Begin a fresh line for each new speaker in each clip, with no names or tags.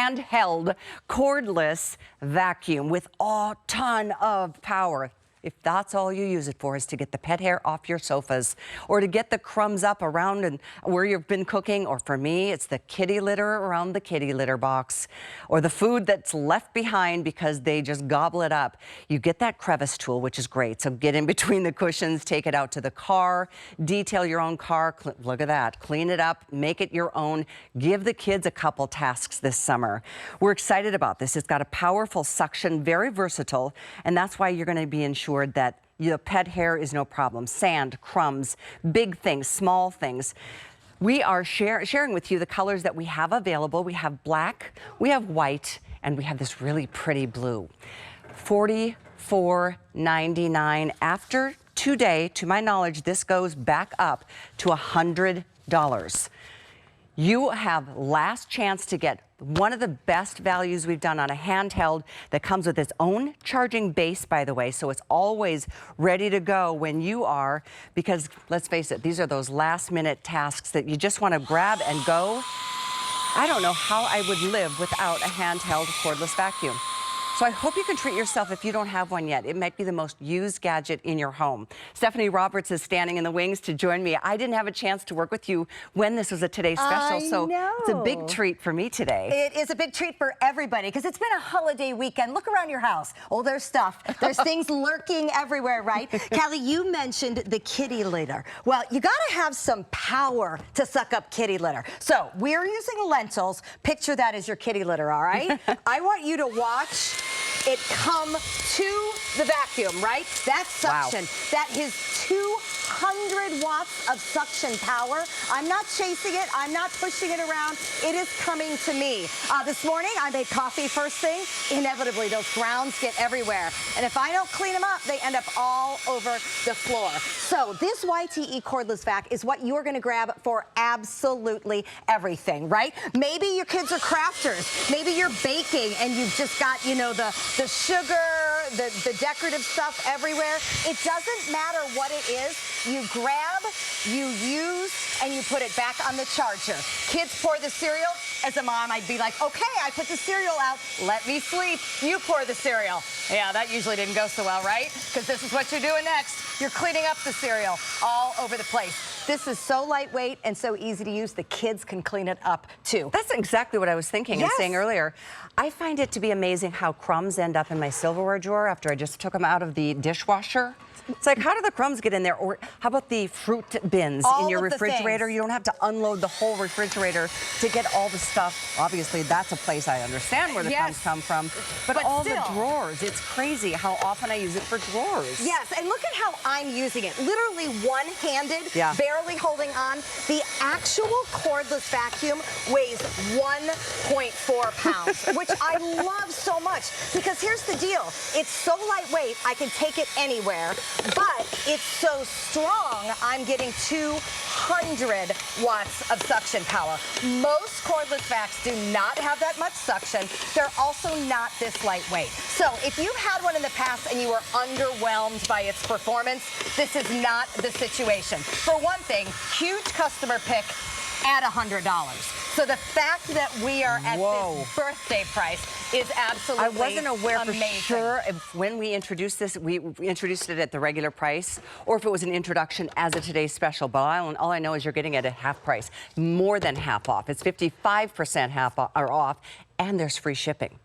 handheld cordless vacuum with a ton of power. If that's all you use it for is to get the pet hair off your sofas or to get the crumbs up around and where you've been cooking, or for me, it's the kitty litter around the kitty litter box or the food that's left behind because they just gobble it up. You get that crevice tool, which is great. So get in between the cushions, take it out to the car, detail your own car. Look at that. Clean it up, make it your own. Give the kids a couple tasks this summer. We're excited about this. It's got a powerful suction, very versatile, and that's why you're going to be ensured that your pet hair is no problem. Sand, crumbs, big things, small things. We are sharing with you the colors that we have available. We have black, we have white, and we have this really pretty blue. $44.99. After today, to my knowledge, this goes back up to $100. You have last chance to get one of the best values we've done on a handheld that comes with its own charging base, by the way, so it's always ready to go when you are, because let's face it, these are those last-minute tasks that you just want to grab and go. I don't know how I would live without a handheld cordless vacuum. So I hope you can treat yourself if you don't have one yet. It might be the most used gadget in your home. Stephanie Roberts is standing in the wings to join me. I didn't have a chance to work with you when this was a Today Special, so it's a big treat for me today.
It is a big treat for everybody because it's been a holiday weekend. Look around your house. Oh, there's stuff. There's things lurking everywhere, right? Callie, you mentioned the kitty litter. Well, you got to have some power to suck up kitty litter. So we're using lentils. Picture that as your kitty litter, all right? I want you to watch it come to the vacuum, right? That's suction. Wow. That is 200 watts of suction power. I'm not chasing it. I'm not pushing it around. It is coming to me. This morning, I made coffee first thing. Inevitably, those grounds get everywhere. And if I don't clean them up, they end up all over the floor. So this YTE Cordless Vac is what you're going to grab for absolutely everything, right? Maybe your kids are crafters. Maybe you're baking and you've just got, you know, the sugar, the decorative stuff everywhere. It doesn't matter what it is. You grab, you use, and you put it back on the charger. Kids pour the cereal. As a mom, I'd be like, okay, I put the cereal out. Let me sleep. You pour the cereal. Yeah, that usually didn't go so well, right? Because this is what you're doing next. You're cleaning up the cereal all over the place. This is so lightweight and so easy to use, the kids can clean it up too.
That's exactly what I was thinking and saying earlier. I find it to be amazing how crumbs end up in my silverware drawer after I just took them out of the dishwasher. It's like, how do the crumbs get in there? Or how about the fruit bins in your refrigerator? You don't have to unload the whole refrigerator to get all the stuff. Obviously, that's a place I understand where the crumbs come from. But all the drawers, it's crazy how often I use it for drawers.
Yes, and look at how I'm using it. Literally one-handed, barely holding on. The actual cordless vacuum weighs 1.4 pounds, which I love so much. Because here's the deal. It's so lightweight, I can take it anywhere. But it's so strong, I'm getting 200 watts of suction power. Most cordless vacs do not have that much suction. They're also not this lightweight. So if you've had one in the past and you were underwhelmed by its performance, this is not the situation. For one thing, huge customer pick at $100. So the fact that we are at this birthday price is absolutely amazing. I wasn't aware for sure if when we introduced this, we introduced it at the regular price, or if it was an introduction as a Today's Special. But all I know is you're getting it at half price, more than half off. It's 55% off, and there's free shipping.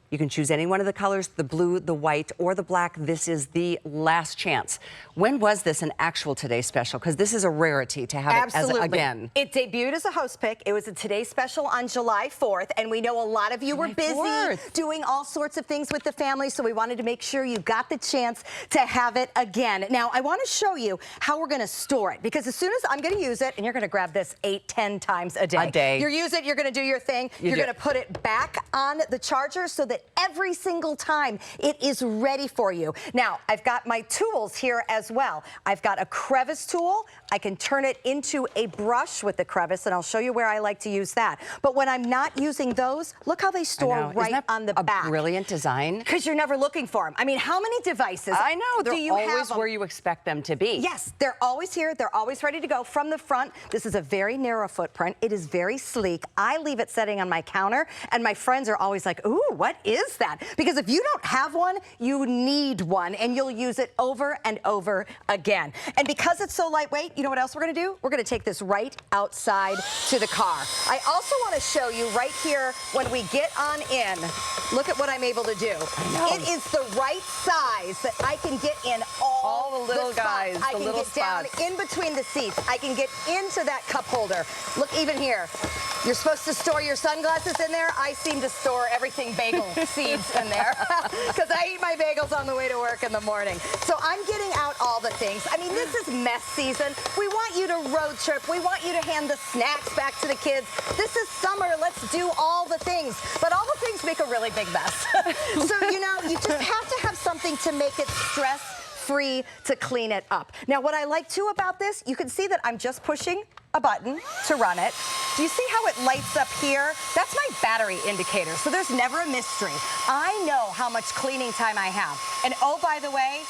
You can choose any one of the colors, the blue, the white, or the black. This is the last chance. When was this an actual Today Special? Because this is a rarity to have it as again. It debuted as a host pick. It was a Today Special on July 4th, and we know a lot of you were busy doing all sorts of things with the family, so we wanted to make sure you got the chance to have it again. Now, I want to show you how we're going to store it, because as soon as I'm going to use it, and you're going to grab this 8-10 times a day. You use it, you're going to do your thing. You're going to put it back on the charger so that it every single time. It is ready for you. Now, I've got my tools here as well. I've got a crevice tool. I can turn it into a brush with the crevice, and I'll show you where I like to use that. But when I'm not using those, look how they store right on the back.
Brilliant design.
Because you're never looking for them. I mean, how many devices
I know, they're
do you
always
have
where you expect them to be.
Yes, they're always here. They're always ready to go from the front. This is a very narrow footprint. It is very sleek. I leave it setting on my counter, and my friends are always like, ooh, what is that? Because if you don't have one, you need one, and you'll use it over and over again. And because it's so lightweight, you know what else we're going to do? We're going to take this right outside to the car. I also want to show you right here when we get on in. Look at what I'm able to do. It is the right size that I can get in all
the little guys,
I
the
can
little
get down
spots.
in between the seats. I can get into that cup holder. Look, even here. You're supposed to store your sunglasses in there. I seem to store everything bagel seeds in there because I eat my bagels on the way to work in the morning. So I'm getting out all the things. I mean, this is mess season. We want you to road trip. We want you to hand the snacks back to the kids. This is summer. Let's do all the things. But all the things make a really big mess. So, you know, you just have to have something to make it stress-free to clean it up. Now, what I like too about this, you can see that I'm just pushing a button to run it. Do you see how it lights up here? That's my battery indicator, so there's never a mystery. I know how much cleaning time I have. And oh, by the way,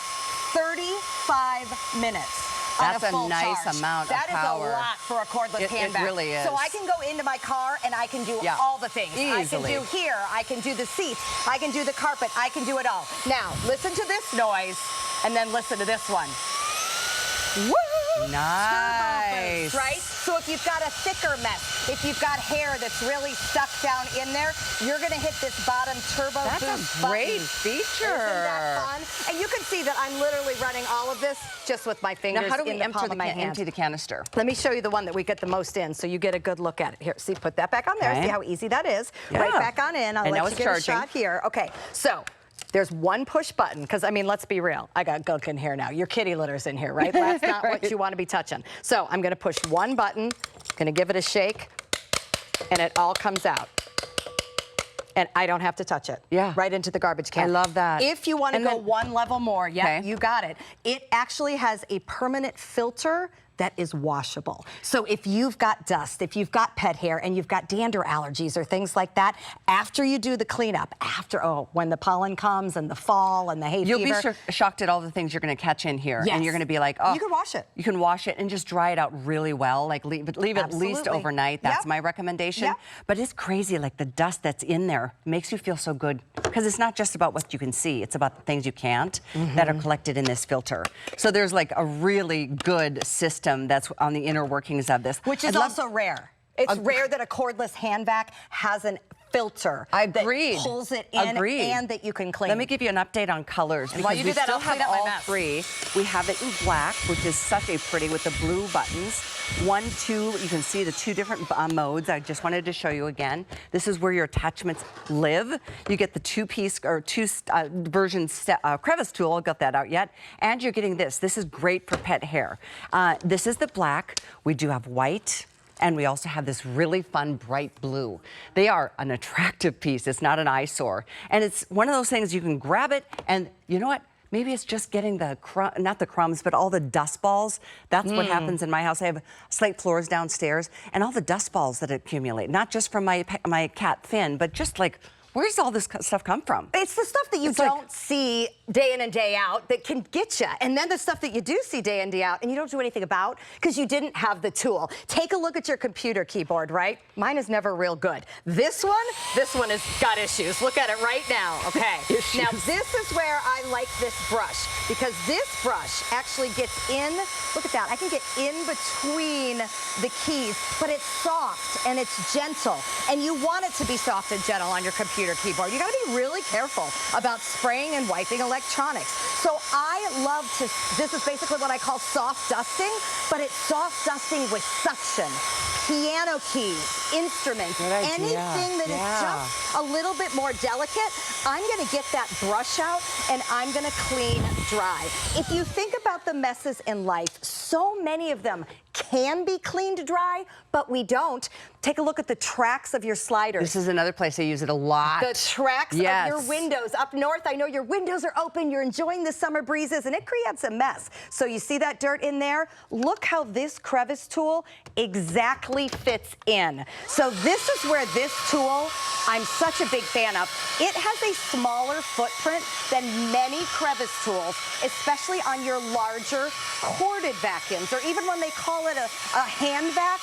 35 minutes.
That's
on a full
nice
charge.
amount of
That
power.
is a lot for a cordless handbag.
It really is.
So I can go into my car and I can do all the things.
Easily.
I can do here, I can do the seats, I can do the carpet, I can do it all. Now, listen to this noise, and then listen to this one. Woo!
Nice.
Right? So if you've got a thicker mess, if you've got hair that's really stuck down in there, you're going to hit this bottom turbo boost button.
That's a great feature.
Isn't that fun? And you can see that I'm literally running all of this just with my fingers
Now, how do we
in the palm of my hand.
empty the canister?
Let me show you the one that we get the most in so you get a good look at it. Here, see, put that back on there.
Okay.
See how easy that is?
Yeah.
Right back on in. I'll
And now
let you
it's
get
charging.
a shot here. Okay, so there's one push button, because, I mean, let's be real. I got gunk in here now. Your kitty litter's in here, right? That's not what you want to be touching. So I'm going to push one button, going to give it a shake, and it all comes out. And I don't have to touch it.
Yeah.
Right into the garbage can.
I love that.
If you want to
And
go
then-
one level more, yeah,
Okay.
you got it. It actually has a permanent filter that is washable. So if you've got dust, if you've got pet hair, and you've got dander allergies or things like that, after you do the cleanup, when the pollen comes and the fall and the hay
You'll
fever,
be shocked at all the things you're going to catch in here.
Yes.
And you're going to be like, oh.
You can wash it.
You can wash it and just dry it out really well. Like leave it at least
Absolutely.
overnight. That's
Yep.
my recommendation.
Yep.
But it's crazy, like the dust that's in there makes you feel so good. Because it's not just about what you can see. It's about the things you can't that are collected in this filter. So there's like a really good system that's on the inner workings of this.
which is also rare. It's rare that a cordless hand vac has an filter
Agreed.
that pulls it in
Agreed.
and that you can clean.
Let me give you an update on colors.
And while
because
you
we
do that,
still
I'll clean
have
up my
all
mess.
three. We have it in black, which is such a pretty with the blue buttons. 1, 2, you can see the two different modes. I just wanted to show you again. This is where your attachments live. You get the two-piece or version crevice tool. I got that out yet. And you're getting this. This is great for pet hair. This is the black. We do have white. And we also have this really fun bright blue. They are an attractive piece. It's not an eyesore. And it's one of those things you can grab it and you know what? Maybe it's just getting the, not the crumbs, but all the dust balls. That's what happens in my house. I have slate floors downstairs and all the dust balls that accumulate, not just from my cat Finn, but just like, where's all this stuff come from?
It's the stuff that you don't see day in and day out that can get you. And then the stuff that you do see day in, day out, and you don't do anything about because you didn't have the tool. Take a look at your computer keyboard, right? Mine is never real good. This one has got issues. Look at it right now, okay? Now, this is where I like this brush because this brush actually gets in, look at that, I can get in between the keys, but it's soft and it's gentle. And you want it to be soft and gentle on your computer keyboard. You gotta be really careful about spraying and wiping electronics. So I love to, this is basically what I call soft dusting, but it's soft dusting with suction. Piano keys, instruments, anything that is just a little bit more delicate, I'm gonna get that brush out and I'm gonna clean dry. If you think about the messes in life, so many of them can be cleaned dry, but we don't. Take a look at the tracks of your sliders.
This is another place I use it a lot.
The tracks of your windows. Up north, I know your windows are open. You're enjoying the summer breezes, and it creates a mess. So you see that dirt in there? Look how this crevice tool exactly fits in. So this is where this tool, I'm such a big fan of. It has a smaller footprint than many crevice tools, especially on your larger corded vacuums, or even when they call it a hand vac,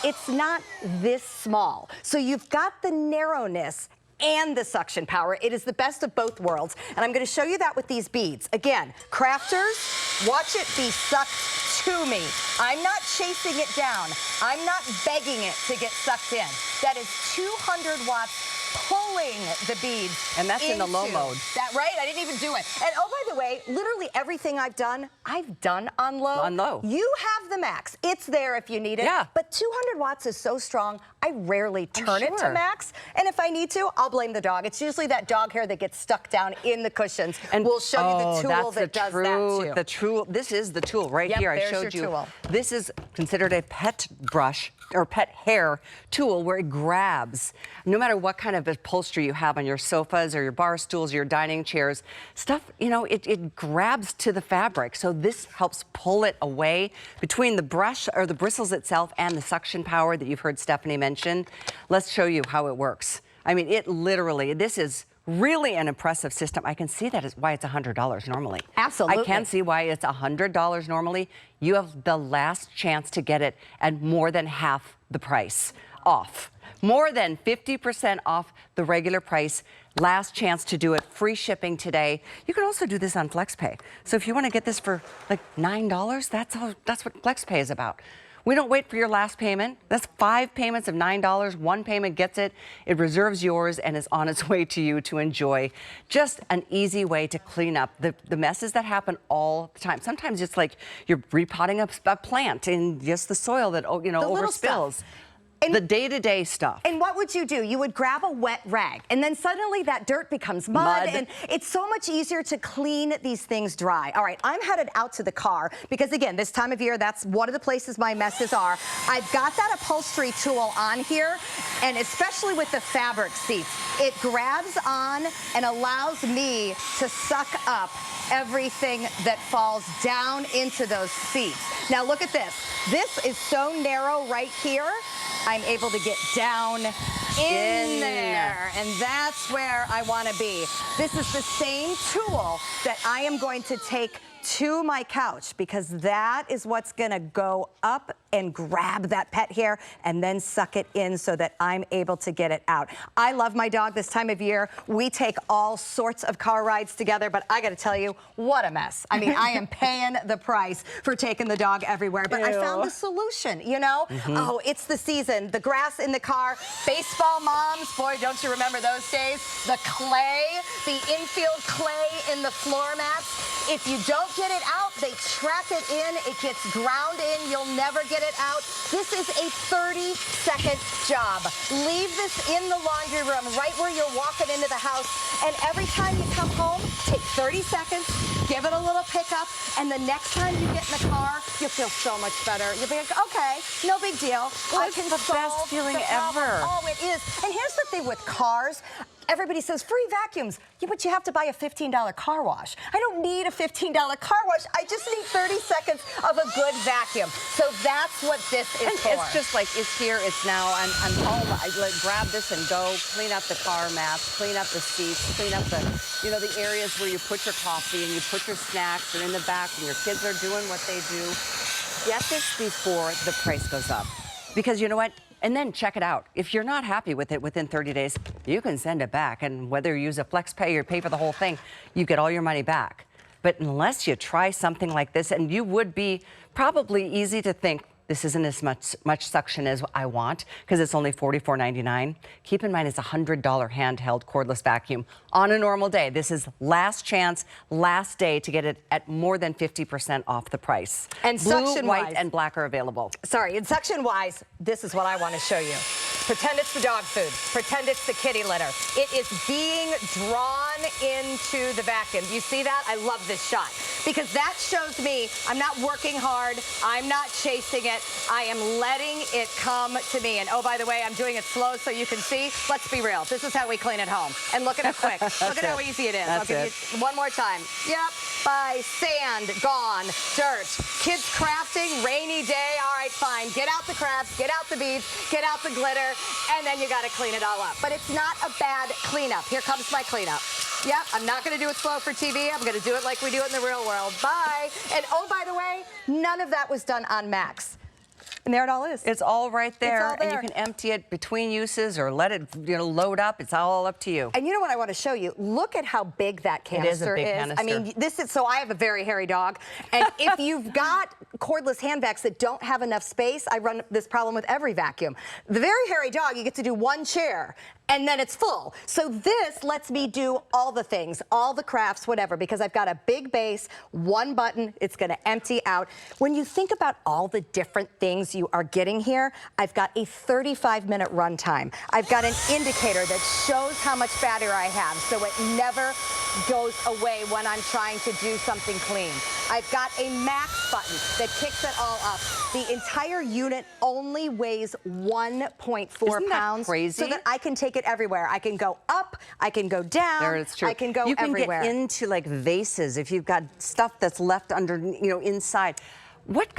it's not this small. So you've got the narrowness and the suction power. It is the best of both worlds. And I'm going to show you that with these beads. Again, crafters, watch it be sucked to me. I'm not chasing it down. I'm not begging it to get sucked in. That is 200 watts pulling the beads.
And that's in the low mode.
That, right? I didn't even do it. And oh, by the way, literally everything I've done on low.
On low.
You have the max. It's there if you need it.
Yeah.
But 200 watts is so strong, I rarely turn it to max. And if I need to, I'll blame the dog. It's usually that dog hair that gets stuck down in the cushions. And we'll show you the tool that does that too.
This is the tool right here. I showed you.
Tool.
This is considered a pet brush or pet hair tool where it grabs, no matter what kind of upholstery you have on your sofas or your bar stools, your dining chairs, stuff, you know, it grabs to the fabric. So this helps pull it away between the brush or the bristles itself and the suction power that you've heard Stephanie mention. Let's show you how it works. I mean, it literally, this is really an impressive system. I can see that is why it's $100 normally.
Absolutely.
I can see why it's $100 normally. You have the last chance to get it at more than half the price off. More than 50% off the regular price. Last chance to do it. Free shipping today. You can also do this on FlexPay. So if you want to get this for like $9, that's what FlexPay is about. We don't wait for your last payment. That's 5 payments of $9. One payment gets it. It reserves yours and is on its way to you to enjoy. Just an easy way to clean up the messes that happen all the time. Sometimes it's like you're repotting a plant in just the soil that, you know, overspills. The day-to-day stuff.
And what would you do? You would grab a wet rag, and then suddenly that dirt becomes mud, and it's so much easier to clean these things dry. All right, I'm headed out to the car because, again, this time of year, that's one of the places my messes are. I've got that upholstery tool on here, and especially with the fabric seats, it grabs on and allows me to suck up everything that falls down into those seats. Now, look at this. This is so narrow right here. I'm able to get down in there, and that's where I want to be. This is the same tool that I am going to take to my couch because that is what's going to go up and grab that pet hair and then suck it in so that I'm able to get it out. I love my dog this time of year. We take all sorts of car rides together, but I got to tell you, what a mess. I mean, I am paying the price for taking the dog everywhere, but I found the solution, you know? Oh, it's the season. The grass in the car, baseball moms, boy, don't you remember those days? The clay, the infield clay in the floor mats. If you don't get it out, they track it in, it gets ground in, you'll never get it out. This is a 30-second job. Leave this in the laundry room right where you're walking into the house, and every time you come home, take 30 seconds, give it a little pickup, and the next time you get in the car, you'll feel so much better. You'll be like, okay, no big deal.
Well, it's the best feeling ever.
Oh, it is. And here's the thing with cars. Everybody says free vacuums. Yeah, but you have to buy a $15 car wash. I don't need a $15 car wash. I just need 30 seconds of a good vacuum. So that's what this is for.
It's just like, it's here, it's now. I'm home. I grab this and go. Clean up the car mats, clean up the seats, clean up the, you know, the areas where you put your coffee and you put your snacks and in the back and your kids are doing what they do. Get this before the price goes up. Because you know what? And then check it out. If you're not happy with it within 30 days, you can send it back. And whether you use a FlexPay or pay for the whole thing, you get all your money back. But unless you try something like this, and you would be probably easy to think, this isn't as much suction as I want because it's only $44.99. Keep in mind it's a $100 handheld cordless vacuum on a normal day. This is last chance, last day to get it at more than 50% off the price.
And
Blue,
suction
white,
wise,
and black are available.
Sorry, and suction wise, this is what I want to show you. Pretend it's the dog food. Pretend it's the kitty litter. It is being drawn into the vacuum. You see that? I love this shot because that shows me I'm not working hard. I'm not chasing it. I am letting it come to me. And oh, by the way, I'm doing it slow so you can see. Let's be real. This is how we clean at home. And look at it quick. Look at how easy it is. I'll give you one more time. Yep. By sand, gone. Dirt. Kids crafting, rainy day. All right, fine. Get out the crafts, get out the beads, get out the glitter, and then you got to clean it all up. But it's not a bad cleanup. Here comes my cleanup. Yep, I'm not going to do it slow for TV. I'm going to do it like we do it in the real world. Bye. And oh, by the way, none of that was done on max. And there it all is.
It's all right there,
all there.
And you can empty it between uses or let it, load up. It's all up to you.
And you know what I want to show you? Look at how big that canister
is. It is a big canister.
I mean, this is, so I have a very hairy dog, and if you've got cordless hand vacs that don't have enough space, I run this problem with every vacuum. The very hairy dog, you get to do one chair, and then it's full. So this lets me do all the things, all the crafts, whatever, because I've got a big base, one button, it's going to empty out. When you think about all the different things you are getting here, I've got a 35-minute run time. I've got an indicator that shows how much battery I have, so it never goes away when I'm trying to do something clean. I've got a max button that kicks it all up. The entire unit only weighs 1.4 pounds.
Crazy?
So that I can take it everywhere. I can go up, I can go down,
there, it's true.
I can go
everywhere. You can get into like vases if you've got stuff that's left under, inside.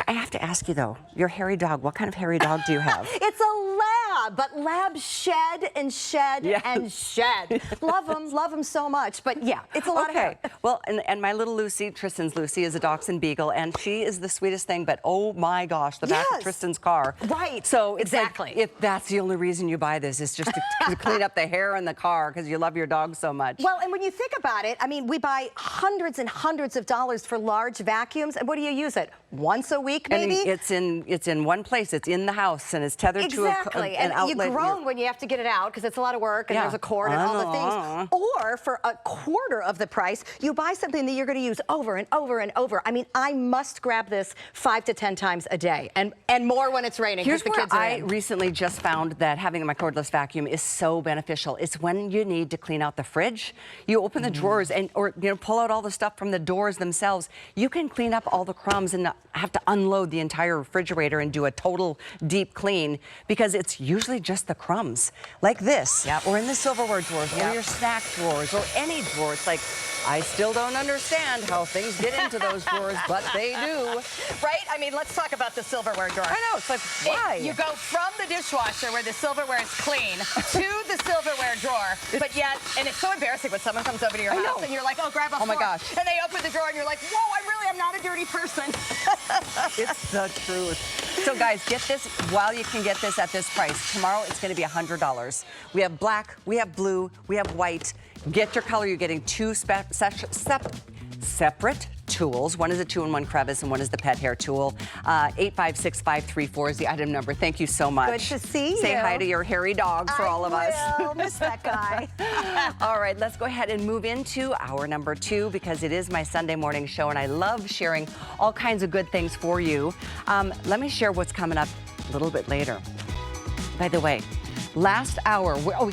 I have to ask you though, your hairy dog, what kind of hairy dog do you have?
It's a lab, but labs shed and shed and shed. Love them so much, but yeah, it's a lot of hair.
Well, and my little Lucy, Tristan's Lucy, is a dachshund beagle, and she is the sweetest thing, but oh my gosh, the back of Tristan's car.
Right.
So
exactly.
Like, if that's the only reason you buy this, is just to clean up the hair in the car because you love your dog so much.
Well, and when you think about it, I mean, we buy hundreds and hundreds of dollars for large vacuums, and what do you use it? Once a week, maybe?
And it's in one place. It's in the house, and it's tethered to an outlet.
You groan when you have to get it out because it's a lot of work, and there's a cord and all the things. Or for a quarter of the price, you buy something that you're going to use over and over and over. I mean, I must grab this 5 to 10 times a day, and more when it's raining.
Here's
the
where
kids are
I recently just found that having my cordless vacuum is so beneficial. It's when you need to clean out the fridge. You open the drawers or pull out all the stuff from the doors themselves. You can clean up all the crumbs and not have to unload the entire refrigerator and do a total deep clean because it's usually just the crumbs like this or in the silverware drawers or your snack drawers or any drawer. It's like, I still don't understand how things get into those drawers, but they do.
Right? I mean, let's talk about the silverware drawer.
I know, it's like, why?
You go from the dishwasher where the silverware is clean to the silverware drawer, but yet, and it's so embarrassing when someone comes over to your house and you're like, oh, grab a fork.
My gosh.
And they open the drawer and you're like, whoa, I'm not a dirty person.
It's the truth. So guys, get this while you can get this at this price. Tomorrow it's going to be $100. We have black, we have blue, we have white. Get your color. You're getting two separate tools. One is a 2-in-1 crevice and one is the pet hair tool. 856-534 is the item number. Thank you so much.
Good to see you.
Say hi to your hairy dog for all of us.
I will. Miss that guy.
All right, let's go ahead and move into hour number 2 because it is my Sunday morning show and I love sharing all kinds of good things for you. Let me share what's coming up a little bit later. By the way, last hour, here